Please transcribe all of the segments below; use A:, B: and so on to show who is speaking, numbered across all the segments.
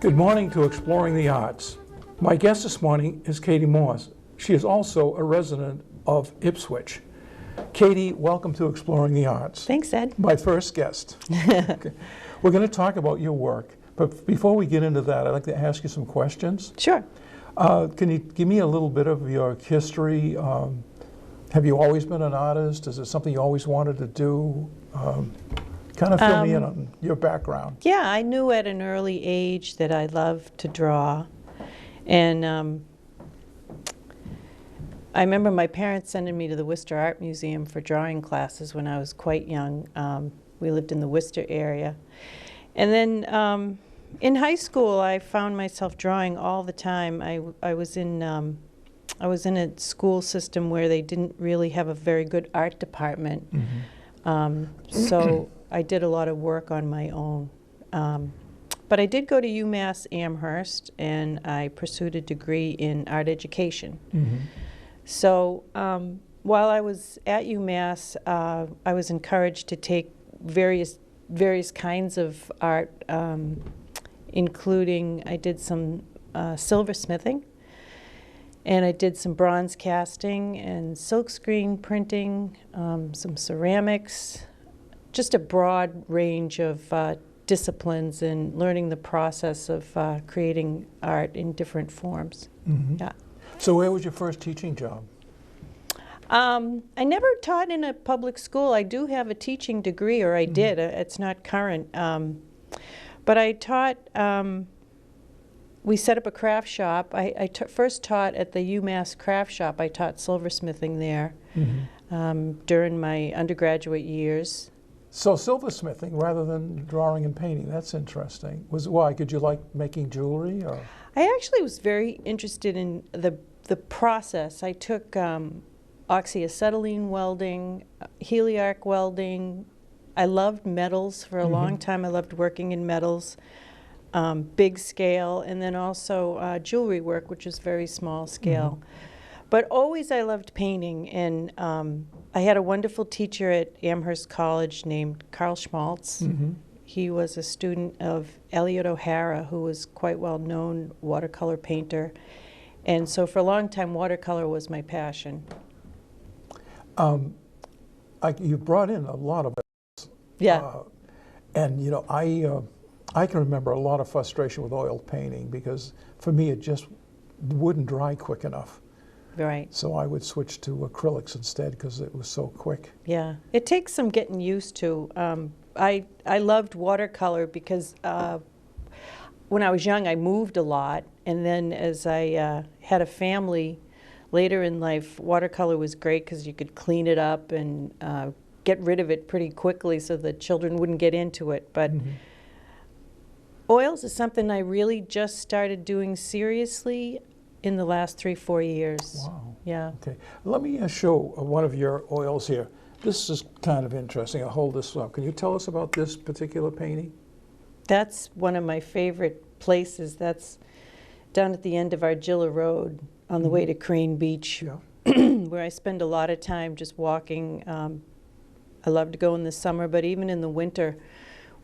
A: Good morning to Exploring the Arts. My guest this morning is Kate Morse. She is also a resident of Ipswich. Katie, welcome to Exploring the Arts.
B: Thanks, Ed.
A: My first guest. Okay. We're going to talk about your work, but before we get into that, I'd like to ask you some questions.
B: Sure.
A: Can you give me a little bit of your history? Have you always been an artist? Is it something you always wanted to do? Kind of fill me in on your background.
B: Yeah, I knew at an early age that I loved to draw. And I remember my parents sending me to the Worcester Art Museum for drawing classes when I was quite young. We lived in the Worcester area. And then in high school, I found myself drawing all the time. I was in a school system where they didn't really have a very good art department. Mm-hmm. So I did a lot of work on my own. But I did go to UMass Amherst, and I pursued a degree in art education. Mm-hmm. So while I was at UMass, I was encouraged to take various kinds of art, including I did some silversmithing, and I did some bronze casting and silkscreen printing, some ceramics, just a broad range of disciplines and learning the process of creating art in different forms. Mm-hmm. Yeah.
A: So where was your first teaching job?
B: I never taught in a public school. I do have a teaching degree, or I did. It's not current. But I taught, we set up a craft shop. I first taught at the UMass craft shop. I taught silversmithing there during my undergraduate years.
A: So silversmithing rather than drawing and painting, that's interesting. Why? Did you like making jewelry? Or?
B: I actually was very interested in the process. I took oxyacetylene welding, heliarc welding. I loved metals for a long time. I loved working in metals, big scale, and then also jewelry work, which is very small scale. But always I loved painting, and I had a wonderful teacher at Amherst College named Carl Schmaltz. He was a student of Elliot O'Hara, who was quite well-known watercolor painter. And so for a long time, watercolor was my passion.
A: You brought in a lot of it.
B: Yeah.
A: And you know, I can remember a lot of frustration with oil painting because for me it just wouldn't dry quick enough.
B: Right.
A: So I would switch to acrylics instead because it was so quick.
B: Yeah, it takes some getting used to. I loved watercolor because when I was young I moved a lot, and then as I had a family later in life, watercolor was great because you could clean it up and get rid of it pretty quickly so the children wouldn't get into it. But oils is something I really just started doing seriously in the last 3-4 years.
A: Wow.
B: Yeah.
A: Okay. Let me show one of your oils here. This is kind of interesting. I'll hold this up. Can you tell us about this particular painting?
B: That's one of my favorite places. That's down at the end of Argilla Road on the way to Crane Beach, where I spend a lot of time just walking. I love to go in the summer, but even in the winter,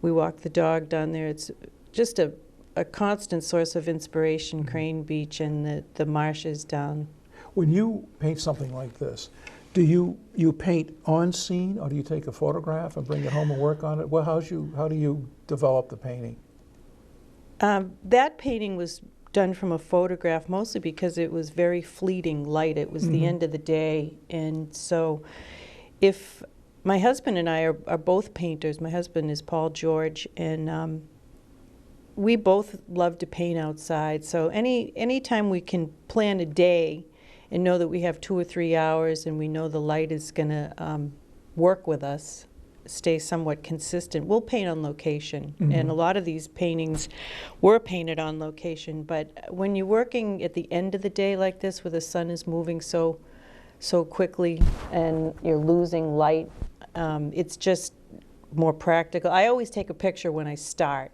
B: we walk the dog down there. It's just a constant source of inspiration, Crane Beach and the marshes down.
A: When you paint something like this, do you paint on scene, or do you take a photograph and bring it home and work on it? Well, how do you develop the painting?
B: That painting was done from a photograph, mostly because it was very fleeting light. It was the end of the day, and so if my husband and I are both painters. My husband is Paul George, and we both love to paint outside. So any time we can plan a day and know that we have 2 or 3 hours and we know the light is going to work with us, stay somewhat consistent, we'll paint on location. And a lot of these paintings were painted on location. But when you're working at the end of the day like this, where the sun is moving so quickly and you're losing light, it's just more practical. I always take a picture when I start,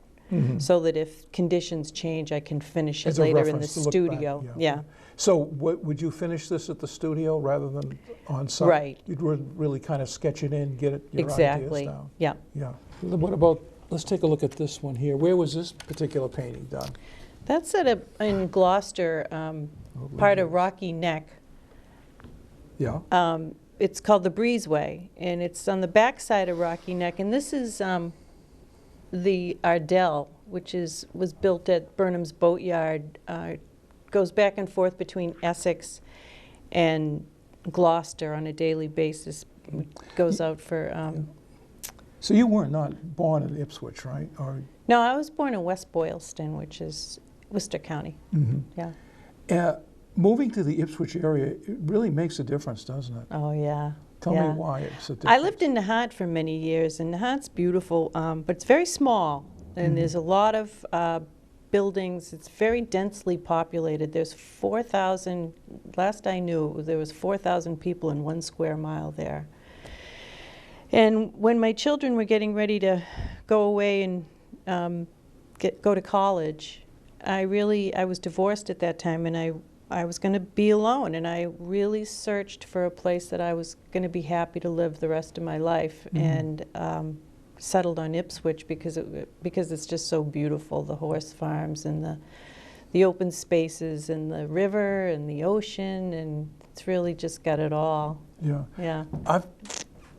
B: so that if conditions change, I can finish it later in the studio. Yeah.
A: So would you finish this at the studio rather than on site?
B: Right.
A: You'd really kind of sketch it in, get your
B: exactly.
A: ideas down.
B: Yeah.
A: Yeah. What about Let's take a look at this one here. Where was this particular painting done?
B: That's in Gloucester, part of Rocky Neck.
A: Yeah.
B: It's called the Breezeway, and it's on the back side of Rocky Neck. And this is the Ardell, which was built at Burnham's Boatyard. Goes back and forth between Essex and Gloucester on a daily basis. Goes out for...
A: So you were not born in Ipswich, right? Or
B: No, I was born in West Boylston, which is Worcester County. Yeah.
A: Moving to the Ipswich area, it really makes a difference, doesn't it?
B: Oh, yeah.
A: Tell
B: yeah.
A: me why it's a difference.
B: I lived in Nahant for many years, and Nahant's beautiful, but it's very small, and there's a lot of buildings. It's very densely populated. There's 4,000, last I knew, there was 4,000 people in 1 square mile there. And when my children were getting ready to go away and go to college, I was divorced at that time, and I was going to be alone, and I really searched for a place that I was going to be happy to live the rest of my life, and settled on Ipswich because it's just so beautiful, the horse farms and the open spaces and the river and the ocean, and it's really just got it all.
A: Yeah.
B: Yeah.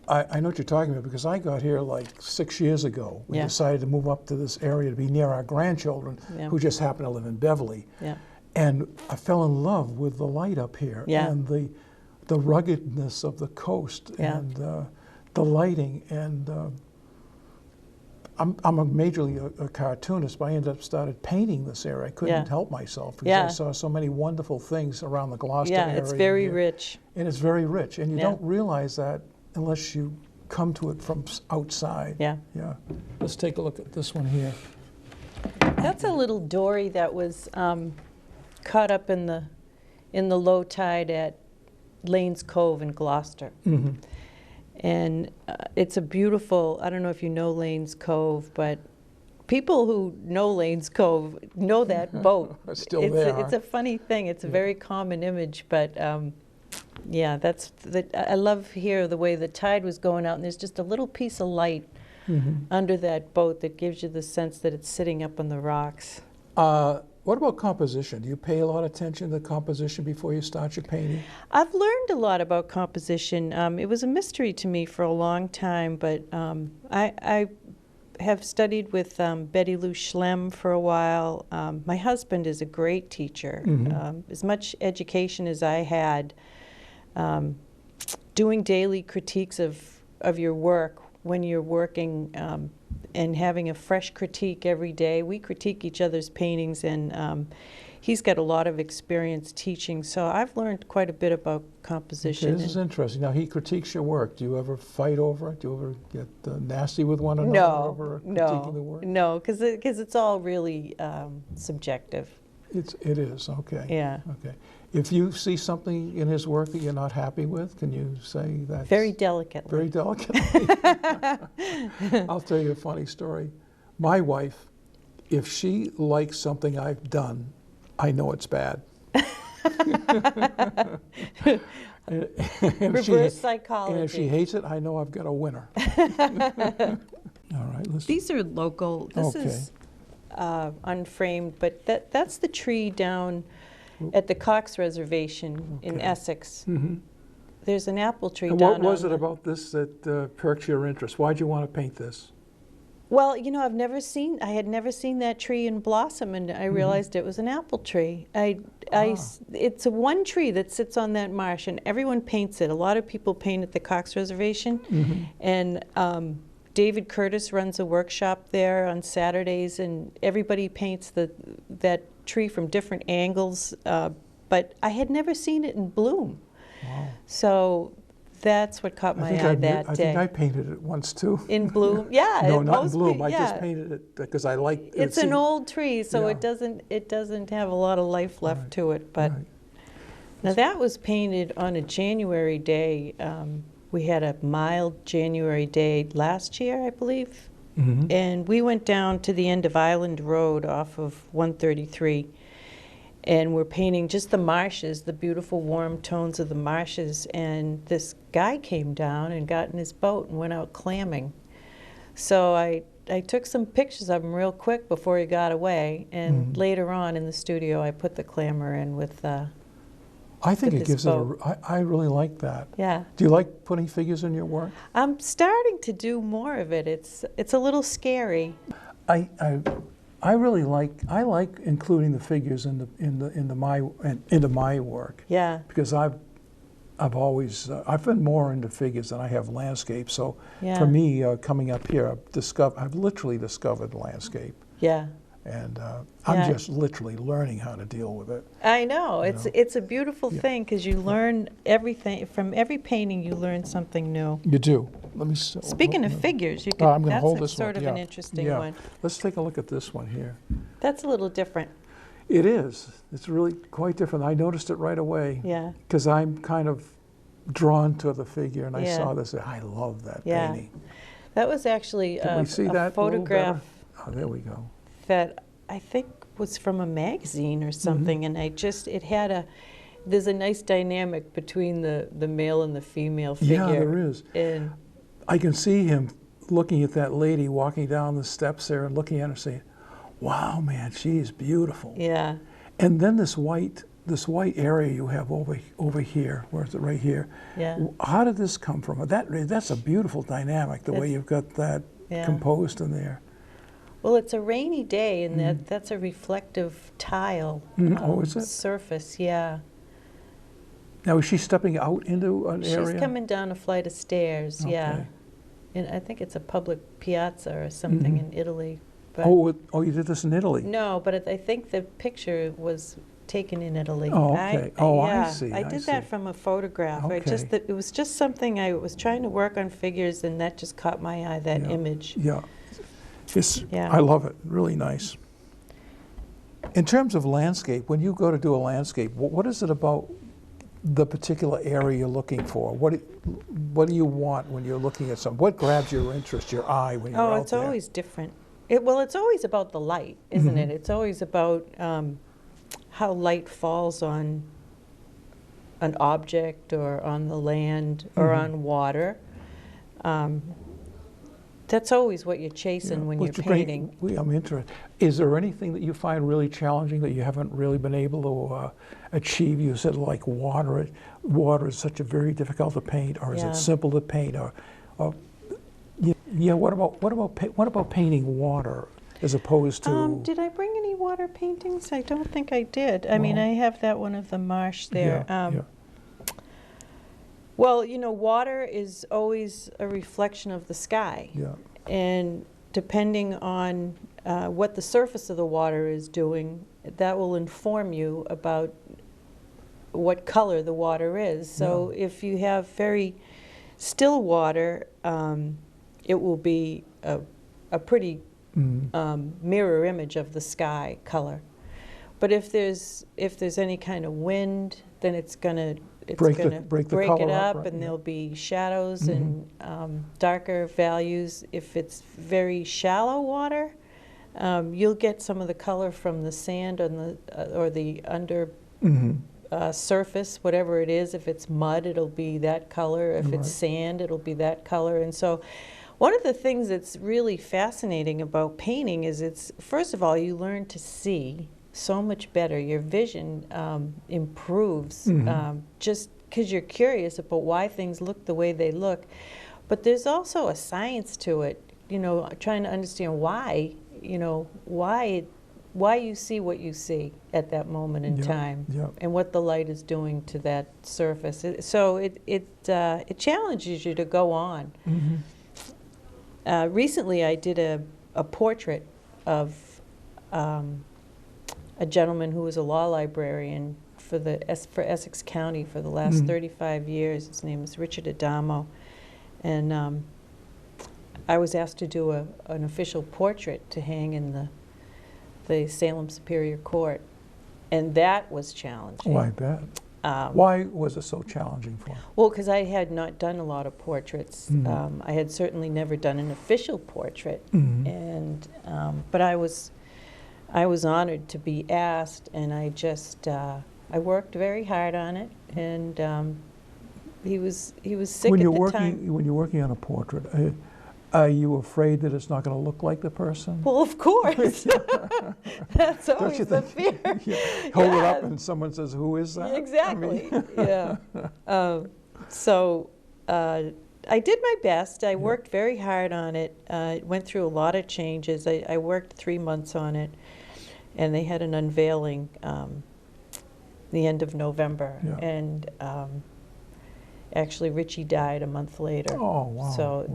A: I know what you're talking about because I got here like 6 years ago. We decided to move up to this area to be near our grandchildren who just happen to live in Beverly.
B: Yeah.
A: And I fell in love with the light up here and the ruggedness of the coast and the lighting. And I'm a majorly a cartoonist, but I ended up started painting this area. I couldn't help myself because I saw so many wonderful things around the Gloucester area.
B: Yeah, it's very rich.
A: And it's very rich. And you don't realize that unless you come to it from outside.
B: Yeah.
A: Yeah. Let's take a look at this one here.
B: That's a little dory that was caught up in the low tide at Lanes Cove in Gloucester. And it's a beautiful, I don't know if you know Lanes Cove, but people who know Lanes Cove know that boat.
A: Still there.
B: It's a funny thing. It's a very common image, but yeah, I love here the way the tide was going out, and there's just a little piece of light under that boat that gives you the sense that it's sitting up on the rocks.
A: What about composition? Do you pay a lot of attention to composition before you start your painting?
B: I've learned a lot about composition. It was a mystery to me for a long time, but I have studied with Betty Lou Schlem for a while. My husband is a great teacher. As much education as I had, doing daily critiques of your work when you're working and having a fresh critique every day. We critique each other's paintings, and he's got a lot of experience teaching, so I've learned quite a bit about composition.
A: Okay, this is interesting. Now, he critiques your work. Do you ever fight over it? Do you ever get nasty with one another over critiquing the work?
B: No, because it's all really subjective.
A: It is, okay.
B: Yeah.
A: Okay. If you see something in his work that you're not happy with, can you say that?
B: Very delicately.
A: Very delicately? I'll tell you a funny story. My wife, if she likes something I've done, I know it's bad.
B: Reverse psychology.
A: And if she hates it, I know I've got a winner. All right.
B: These are local. This is unframed, but that's the tree down at the Cox Reservation in Essex. There's an apple tree down.
A: And what was it about this that perked your interest? Why'd you want to paint this?
B: Well, you know, I had never seen that tree in blossom, and I realized it was an apple tree. It's one tree that sits on that marsh, and everyone paints it. A lot of people paint at the Cox Reservation, and David Curtis runs a workshop there on Saturdays, and everybody paints that tree from different angles, but I had never seen it in bloom.
A: Wow.
B: So that's what caught my eye that day.
A: I think I painted it once too.
B: In bloom? Yeah.
A: No, not in bloom. I just painted it because I liked it.
B: It's an old tree, so it doesn't have a lot of life left to it. But now that was painted on a January day. We had a mild January day last year, I believe. And we went down to the end of Island Road off of 133, and we're painting just the marshes, the beautiful warm tones of the marshes, and this guy came down and got in his boat and went out clamming. So I I took some pictures of him real quick before he got away, and later on in the studio I put the clamor in with
A: I think
B: with
A: it gives
B: boat.
A: I really like that.
B: Yeah.
A: Do you like putting figures in your work?
B: I'm starting to do more of it. It's a little scary.
A: I really like including the figures into my work.
B: Yeah.
A: Because I've always I've been more into figures than I have landscape. So
B: Yeah.
A: for me, coming up here, I've literally discovered landscape.
B: Yeah.
A: And
B: Yeah.
A: I'm just literally learning how to deal with it.
B: I know.
A: You
B: It's
A: know?
B: it's a beautiful thing because you learn everything from every painting. You learn something new.
A: You do. Let me.
B: Speaking of figures, you could.
A: I'm going to
B: that's
A: hold
B: a
A: this
B: sort
A: one.
B: of an interesting
A: yeah.
B: one.
A: Let's take a look at this one here.
B: That's a little different.
A: It is. It's really quite different. I noticed it right away.
B: Yeah.
A: Because I'm kind of drawn to the figure, and I
B: Yeah.
A: saw this. I love that
B: Yeah.
A: painting.
B: That was actually
A: Can we see
B: a
A: that
B: photograph
A: Oh, there we go.
B: that I think was from a magazine or something, and there's a nice dynamic between the male and the female figure.
A: Yeah, there is.
B: And
A: I can see him looking at that lady walking down the steps there and looking at her saying, wow, man, she is beautiful.
B: yeah,
A: And then this white area you have over here, where is it, right here?
B: yeah.
A: How did this come from? That's a beautiful dynamic, the way you've got that
B: Yeah.
A: composed in there.
B: Well, it's a rainy day, and that's a reflective tile
A: Oh, is it?
B: surface. Yeah.
A: Now, is she stepping out into an area?
B: She's coming down a flight of stairs. Yeah.
A: Okay.
B: And I think it's a public piazza or something in Italy. But
A: Oh, you did this in Italy?
B: no, but I think the picture was taken in Italy.
A: Oh, okay. I see.
B: I did that from a photograph.
A: Okay.
B: It was just something I was trying to work on figures, and that just caught my eye. That image.
A: Yeah.
B: Yeah.
A: I love it. Really nice. In terms of landscape, when you go to do a landscape, what is it about the particular area you're looking for? What do you want when you're looking at something? What grabs your interest, your eye when you're out there?
B: Oh, it's always different. It's always about the light, isn't it? It's always about how light falls on an object or on the land or on water. That's always what you're chasing when you're painting.
A: I'm interested. Is there anything that you find really challenging that you haven't really been able to achieve? You said like water. Water is such a very difficult to paint, or is it simple to paint? What about painting water as opposed to?
B: Did I bring any water paintings? I don't think I did. I mean, I have that one of the marsh there. Well, water is always a reflection of the sky.
A: Yeah.
B: And depending on what the surface of the water is doing, that will inform you about what color the water is. So if you have very still water, it will be a pretty mirror image of the sky color. But if there's any kind of wind, then it's going to break it up,
A: right?
B: and there'll be shadows and darker values. If it's very shallow water, you'll get some of the color from the sand on or the under surface, whatever it is. If it's mud, it'll be that color. If it's sand, it'll be that color. And so one of the things that's really fascinating about painting is first of all, you learn to see so much better. Your vision improves just because you're curious about why things look the way they look. But there's also a science to it, trying to understand why you see what you see at that moment in time, and what the light is doing to that surface. So it challenges you to go on. Recently, I did a portrait of a gentleman who was a law librarian for Essex County for the last 35 years. His name is Richard Adamo, and I was asked to do an official portrait to hang in the Salem Superior Court, and that was challenging.
A: Oh, I bet. Why was it so challenging for you?
B: Well, because I had not done a lot of portraits. I had certainly never done an official portrait, and but I was honored to be asked, and I worked very hard on it, and he was sick
A: When
B: at
A: you're
B: the
A: working,
B: time.
A: when you're working on a portrait, Are you afraid that it's not going to look like the person?
B: Well, of course. That's always the fear.
A: Hold it up and someone says, "Who is that?"
B: Exactly. Yeah. So I did my best. I worked very hard on it. It went through a lot of changes. I worked 3 months on it, and they had an unveiling the end of November.
A: Yeah.
B: And actually, Richie died a month later.
A: Oh, wow.
B: So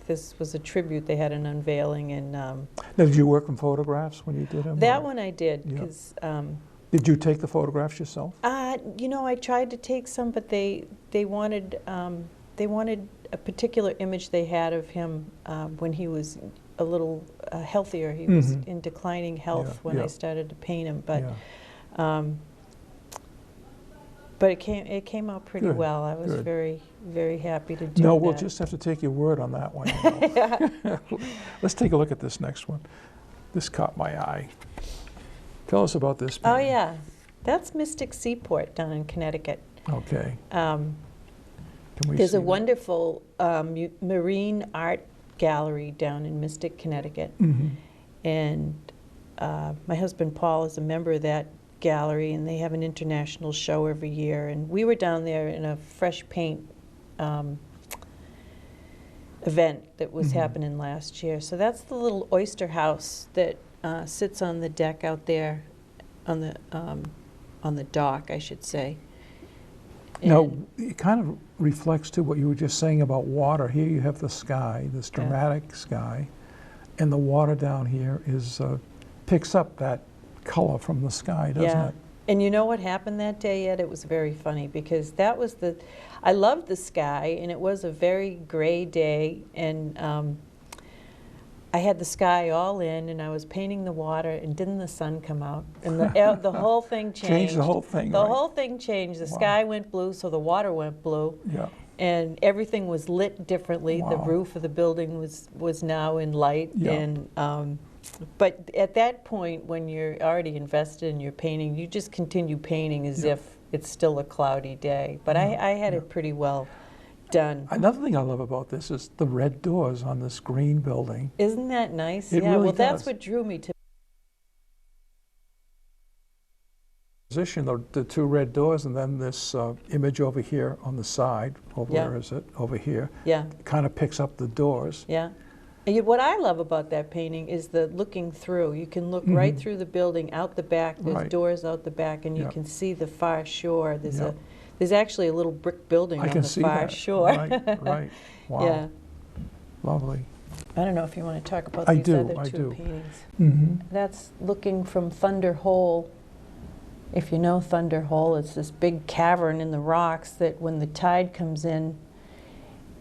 B: this was a tribute. They had an unveiling, and
A: Now, did you work from photographs when you did them?
B: that one I did because.
A: Did you take the photographs yourself?
B: You know, I tried to take some, but they wanted a particular image they had of him when he was a little healthier. He was in declining health when I started to paint him, but it came out pretty well. I was very, very happy to do that.
A: No, we'll just have to take your word on that one. Let's take a look at this next one. This caught my eye. Tell us about this painting.
B: Oh, yeah. That's Mystic Seaport down in Connecticut.
A: Okay.
B: There's a wonderful marine art gallery down in Mystic, Connecticut. And my husband Paul is a member of that gallery, and they have an international show every year. And we were down there in a fresh paint event that was happening last year. So that's the little oyster house that sits on the deck out there, on the dock, I should say. And
A: now, it kind of reflects to what you were just saying about water. Here you have the sky, this dramatic sky, and the water down here is picks up that color from the sky, doesn't it?
B: And you know what happened that day, Ed? It was very funny because that was I loved the sky, and it was a very gray day, and I had the sky all in, and I was painting the water, and didn't the sun come out? And the whole thing changed.
A: Changed the whole thing,
B: The whole thing changed. The sky went blue, so the water went blue.
A: Yeah.
B: And everything was lit differently. The roof of the building was now in light.
A: Yeah.
B: And but at that point, when you're already invested in your painting, you just continue painting as if it's still a cloudy day. But I had it pretty well done.
A: Another thing I love about this is the red doors on this green building.
B: Isn't that nice?
A: It
B: yeah,
A: really
B: well, that's
A: does.
B: what drew me to
A: Position the two red doors, and then this image over here on the side. Where is it? Over here.
B: Yeah.
A: Kind of picks up the doors.
B: Yeah. And what I love about that painting is the looking through. You can look right through the building, out the back. There's doors out the back, and you can see the far shore. There's actually a little brick building on the far shore.
A: Right. Wow.
B: Yeah.
A: Lovely.
B: I don't know if you want to talk about these other two paintings. That's looking from Thunder Hole. If you know Thunder Hole, it's this big cavern in the rocks that when the tide comes in,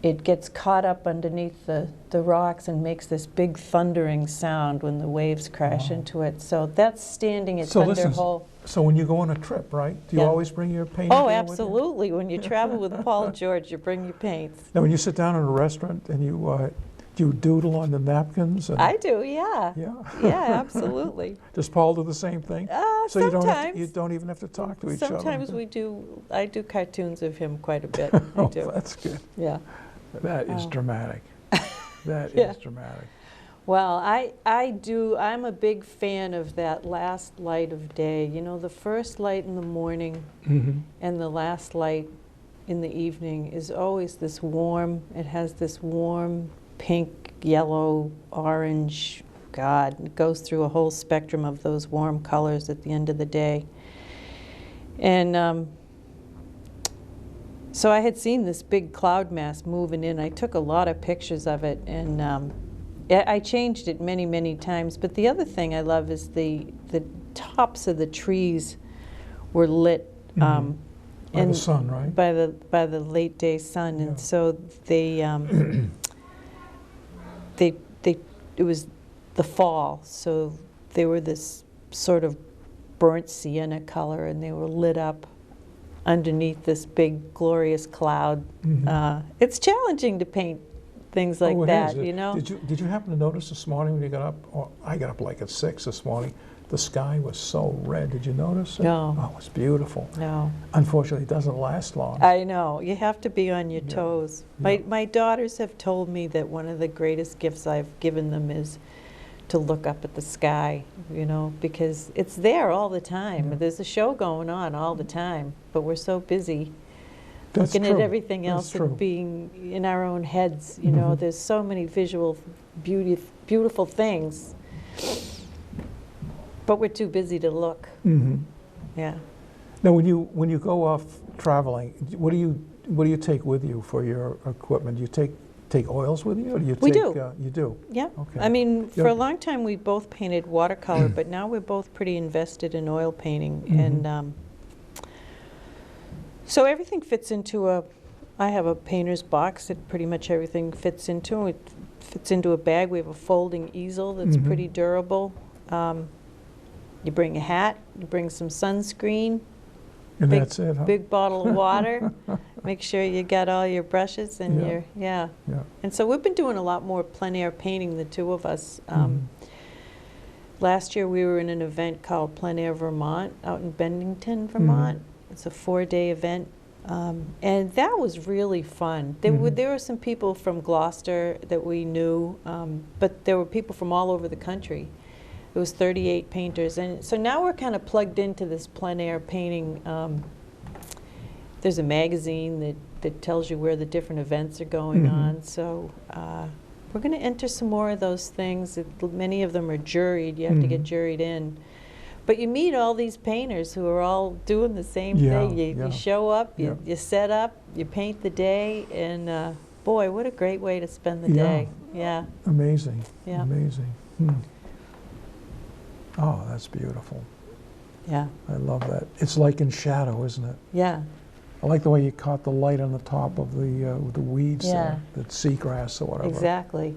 B: it gets caught up underneath the rocks and makes this big thundering sound when the waves crash into it. So that's standing at Thunder Hole.
A: So when you go on a trip, right, do you always bring your painting?
B: Oh, absolutely. When you travel with Paul and George, you bring your paints.
A: Now, when you sit down in a restaurant and you doodle on the napkins? And
B: I do, yeah. Yeah, absolutely.
A: Does Paul do the same thing? So
B: sometimes.
A: you don't even have to talk to each other?
B: Sometimes we do. I do cartoons of him quite a bit.
A: Oh,
B: I do.
A: that's good.
B: Yeah.
A: That is dramatic. That is dramatic.
B: Well, I'm a big fan of that last light of day. You know, the first light in the morning and the last light in the evening is always this warm, it has this warm pink, yellow, orange, God, it goes through a whole spectrum of those warm colors at the end of the day. And so I had seen this big cloud mass moving in. I took a lot of pictures of it, and I changed it many, many times. But the other thing I love is the tops of the trees were lit
A: by the sun, right?
B: By the late day sun, and so it was the fall, so they were this sort of burnt sienna color, and they were lit up underneath this big glorious cloud. It's challenging to paint things like that, you know.
A: Did you happen to notice this morning when you got up? I got up like at 6 this morning. the sky was so red. Did you notice it?
B: No.
A: Oh, it was beautiful.
B: No.
A: Unfortunately, it doesn't last long.
B: I know. You have to be on your toes.
A: Yeah.
B: My daughters have told me that one of the greatest gifts I've given them is to look up at the sky, because it's there all the time.
A: Yeah.
B: There's a show going on all the time, but we're so busy
A: That's
B: looking
A: true.
B: at everything else
A: That's true.
B: and being in our own heads.
A: Mhm.
B: There's so many visual, beautiful things, but we're too busy to look.
A: Mm-hmm.
B: Yeah.
A: Now, when you go off traveling, what do you take with you for your equipment? Do you take oils with you, or do you
B: We
A: take?
B: do.
A: You do.
B: Yeah.
A: Okay.
B: I mean, for
A: Yeah.
B: a long time we both painted watercolor, but now we're both pretty invested in oil painting,
A: Mhm.
B: and so everything fits into I have a painter's box that pretty much everything fits into. It fits into a bag. We have a folding easel that's
A: Mhm.
B: pretty durable. You bring a hat, you bring some sunscreen,
A: And
B: big-
A: that's it, huh?
B: big bottle of water. Make sure you got all your brushes and
A: Yeah.
B: yeah.
A: Yeah.
B: And so we've been doing a lot more plein air painting, the two of us.
A: Mhm.
B: Last year we were in an event called Plein Air Vermont out in Bennington, Vermont. It's a 4-day event. And that was really fun. There were some people from Gloucester that we knew, but there were people from all over the country. It was 38 painters. And so now we're kind of plugged into this plein air painting. There's a magazine that tells you where the different events are going on. So we're going to enter some more of those things. Many of them are juried. You have to get juried in. But you meet all these painters who are all doing the same thing. You show up, you set up, you paint the day, and boy, what a great way to spend the day. Yeah.
A: Amazing.
B: Yeah.
A: Amazing. Oh, that's beautiful.
B: Yeah.
A: I love that. It's like in shadow, isn't it?
B: Yeah.
A: I like the way you caught the light on the top of the weeds there, the seagrass or whatever.
B: Exactly.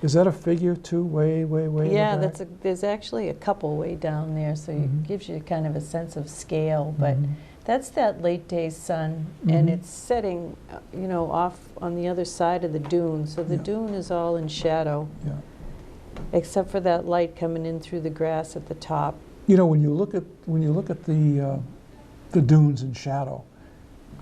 A: Is that a figure too, way
B: Yeah,
A: in the back?
B: there's actually a couple way down there, so it gives you kind of a sense of scale. But that's that late day sun, and it's setting, off on the other side of the dune. So the dune is all in shadow, except for that light coming in through the grass at the top.
A: When you look at the dunes in shadow,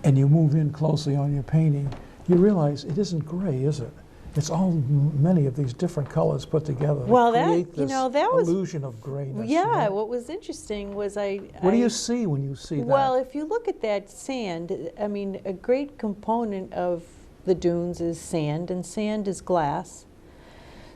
A: and you move in closely on your painting, you realize it isn't gray, is it? It's all many of these different colors put together.
B: Well,
A: that create this
B: that was
A: illusion of grayness.
B: Yeah, what was interesting was
A: What do you see when you see that?
B: Well, if you look at that sand, I mean, a great component of the dunes is sand, and sand is glass.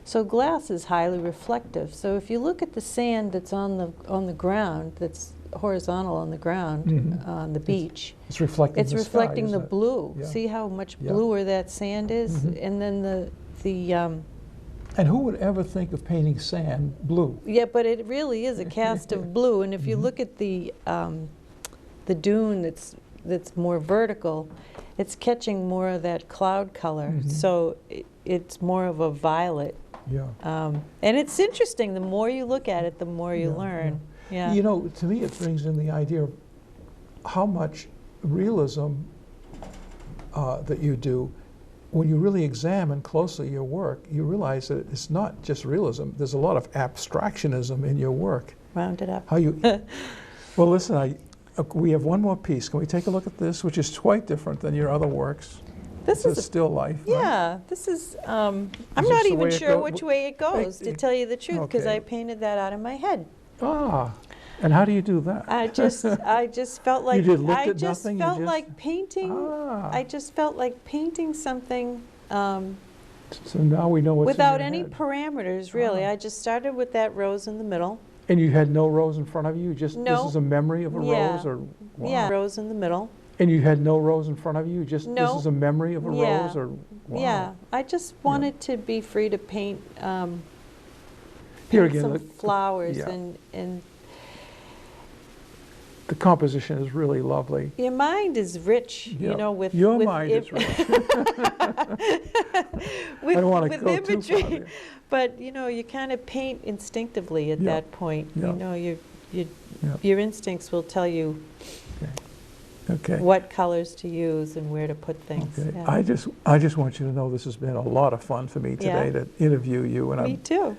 B: So glass is highly reflective. So if you look at the sand that's on the ground, that's horizontal on the ground on the beach,
A: it's reflecting
B: it's
A: the
B: reflecting
A: sky,
B: the
A: isn't it?
B: blue.
A: Yeah.
B: See how much bluer that sand is, and then the
A: And who would ever think of painting sand blue?
B: yeah, but it really is a cast of blue. And if you look at the dune that's more vertical, it's catching more of that cloud color. So it's more of a violet.
A: Yeah.
B: And it's interesting. The more you look at it, the more you learn. Yeah.
A: To me, it brings in the idea of how much realism that you do. When you really examine closely your work, you realize that it's not just realism. There's a lot of abstractionism in your work.
B: Round it up.
A: How you? Well, listen. We have one more piece. Can we take a look at this, which is quite different than your other works?
B: This is
A: a still life.
B: Yeah.
A: Right?
B: This is. I'm
A: this
B: not
A: the
B: even
A: way it
B: sure which way it goes, to tell you the truth, because
A: Okay.
B: I painted that out of my head.
A: Ah, and how do you do that?
B: I just felt like
A: just looked
B: I
A: at
B: just
A: nothing, you
B: felt
A: just-
B: like painting.
A: Ah.
B: I just felt like painting something
A: So now we know what's
B: without
A: in your
B: any
A: head.
B: parameters, really.
A: Ah.
B: I just started with that rose in the middle.
A: And you had no rose in front of you? Just
B: No.
A: This is a memory of a
B: Yeah.
A: rose? Or wow.
B: Yeah, rose in the middle.
A: And you had no rose in front of you? Just
B: No.
A: This is a memory of a
B: Yeah.
A: rose? Or wow.
B: Yeah, I just wanted to be free to paint,
A: Here
B: paint
A: again,
B: some
A: the-
B: flowers
A: yeah.
B: and
A: The composition is really lovely.
B: your mind is rich,
A: Yeah.
B: with
A: Your
B: with
A: mind is rich.
B: with,
A: I don't want to
B: with
A: go too far
B: imagery.
A: there.
B: But you kind of paint instinctively at
A: Yeah.
B: that point.
A: Yeah. Yeah.
B: Your instincts will tell you
A: Okay.
B: what colors to use and where to put things.
A: Okay.
B: Yeah.
A: I just want you to know this has been a lot of fun for me today
B: Yeah.
A: to interview you, and
B: Me
A: I'm
B: too.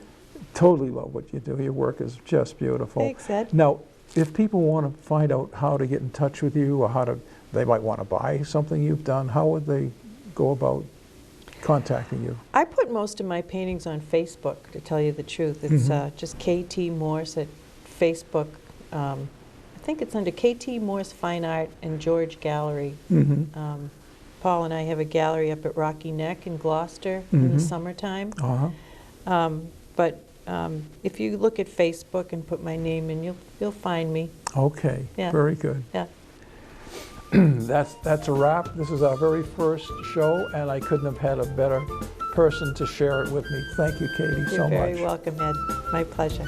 A: totally love what you do. Your work is just beautiful.
B: Thanks, Ed.
A: Now, if people want to find out how to get in touch with you, or they might want to buy something you've done, how would they go about contacting you?
B: I put most of my paintings on Facebook, to tell you the truth. It's just Kate Morse at Facebook. I think it's under Kate Morse Fine Art and George Gallery. Paul and I have a gallery up at Rocky Neck in Gloucester in the summertime. But if you look at Facebook and put my name in, you'll find me.
A: Okay, very good.
B: Yeah.
A: That's a wrap. This is our very first show, and I couldn't have had a better person to share it with me. Thank you, Katie, so much.
B: You're very welcome, Ed. My pleasure.